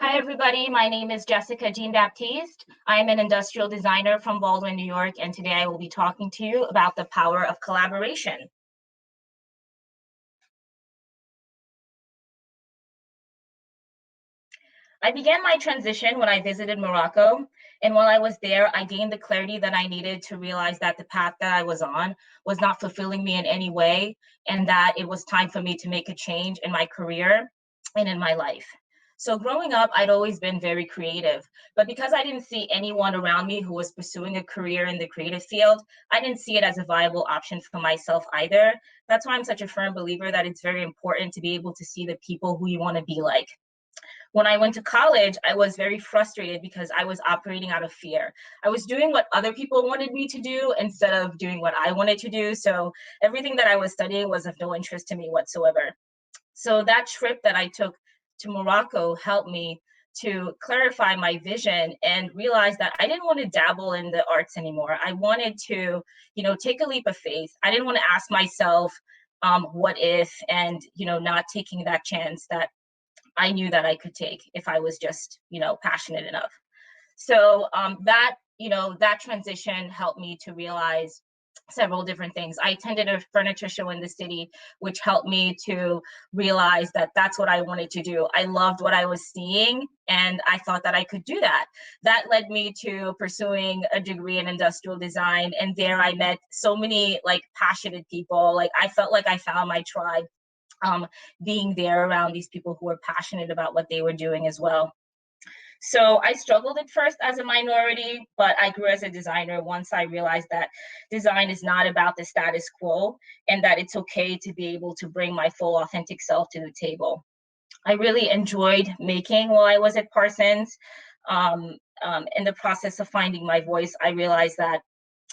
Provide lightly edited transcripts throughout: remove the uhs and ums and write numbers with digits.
Hi, everybody. My name is Jessica Jean-Baptiste. I'm an industrial designer from Baldwin, New York, and today I will be talking to you about the power of collaboration. I began my transition when I visited Morocco, and while I was there, I gained the clarity that I needed to realize that the path that I was on was not fulfilling me in any way, and that it was time for me to make a change in my career and in my life. So growing up, I'd always been very creative, but because I didn't see anyone around me who was pursuing a career in the creative field, I didn't see it as a viable option for myself either. That's why I'm such a firm believer that it's very important to be able to see the people who you want to be like. When I went to college, I was very frustrated because I was operating out of fear. I was doing what other people wanted me to do instead of doing what I wanted to do. So everything that I was studying was of no interest to me whatsoever. So that trip that I took to Morocco helped me to clarify my vision and realize that I didn't want to dabble in the arts anymore. I wanted to, take a leap of faith. I didn't want to ask myself, what if, and, not taking that chance that I knew that I could take if I was just, passionate enough. So that transition helped me to realize several different things. I attended a furniture show in the city, which helped me to realize that that's what I wanted to do. I loved what I was seeing, and I thought that I could do that. That led me to pursuing a degree in industrial design, and there I met so many passionate people. Like I felt like I found my tribe, being there around these people who were passionate about what they were doing as well. So I struggled at first as a minority, but I grew as a designer once I realized that design is not about the status quo and that it's okay to be able to bring my full authentic self to the table. I really enjoyed making while I was at Parsons. In the process of finding my voice, I realized that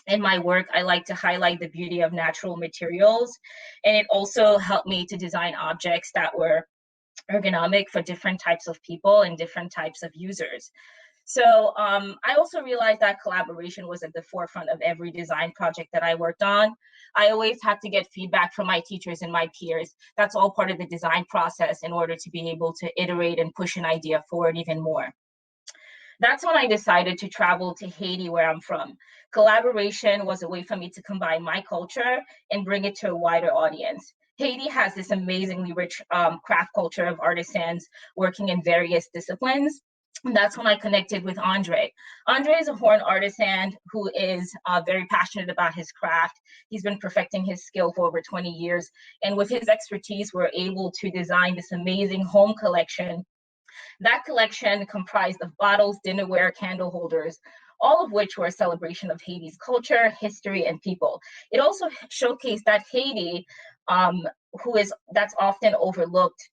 in my work, I like to highlight the beauty of natural materials. And it also helped me to design objects that were ergonomic for different types of people and different types of users. So I also realized that collaboration was at the forefront of every design project that I worked on. I always had to get feedback from my teachers and my peers. That's all part of the design process in order to be able to iterate and push an idea forward even more. That's when I decided to travel to Haiti, where I'm from. Collaboration was a way for me to combine my culture and bring it to a wider audience. Haiti has this amazingly rich craft culture of artisans working in various disciplines. And that's when I connected with Andre. Andre is a horn artisan who is very passionate about his craft. He's been perfecting his skill for over 20 years. And with his expertise, we're able to design this amazing home collection. That collection comprised of bottles, dinnerware, candle holders, all of which were a celebration of Haiti's culture, history, and people. It also showcased that Haiti, that's often overlooked,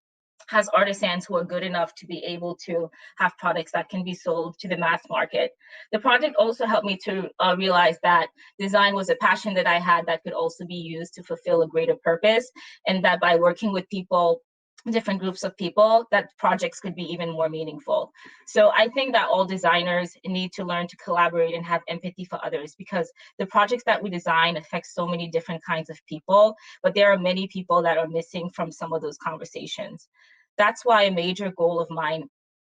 has artisans who are good enough to be able to have products that can be sold to the mass market. The project also helped me to realize that design was a passion that I had that could also be used to fulfill a greater purpose, and that by working with people, different groups of people, that projects could be even more meaningful. So I think that all designers need to learn to collaborate and have empathy for others, because the projects that we design affect so many different kinds of people, but there are many people that are missing from some of those conversations. That's why a major goal of mine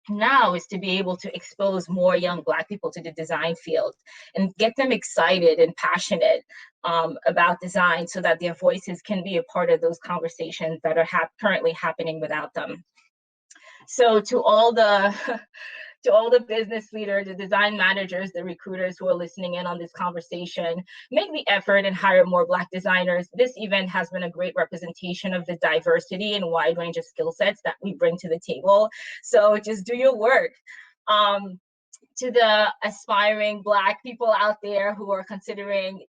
now is to be able to expose more young Black people to the design field and get them excited and passionate about design so that their voices can be a part of those conversations that are currently happening without them. So to all the to all the business leaders, the design managers, the recruiters who are listening in on this conversation, make the effort and hire more Black designers. This event has been a great representation of the diversity and wide range of skill sets that we bring to the table. So just do your work. To the aspiring Black people out there who are considering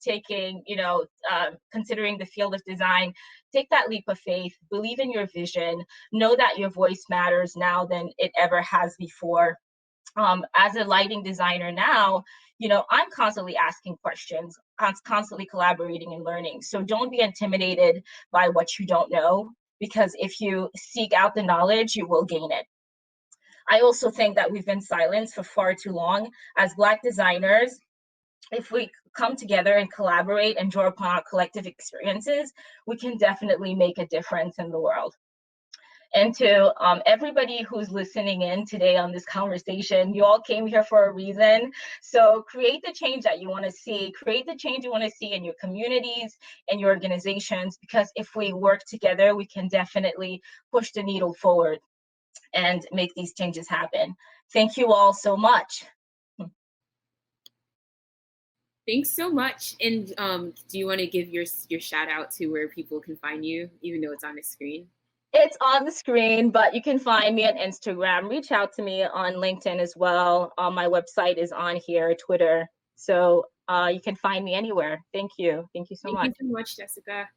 considering the field of design, take that leap of faith, believe in your vision, know that your voice matters now than it ever has before. As a lighting designer now, I'm constantly asking questions, constantly collaborating and learning. So don't be intimidated by what you don't know, because if you seek out the knowledge, you will gain it. I also think that we've been silenced for far too long. As Black designers, if we come together and collaborate and draw upon our collective experiences, we can definitely make a difference in the world. And to everybody who's listening in today on this conversation, you all came here for a reason. So create the change that you want to see, create the change you want to see in your communities and your organizations, because if we work together, we can definitely push the needle forward and make these changes happen. Thank you all so much. Thanks so much. And do you want to give your shout out to where people can find you, even though it's on the screen? It's on the screen, but you can find me on Instagram. Reach out to me on LinkedIn as well. My website is on here, Twitter. So you can find me anywhere. Thank you. Thank you so much. Thank you so much, Jessica.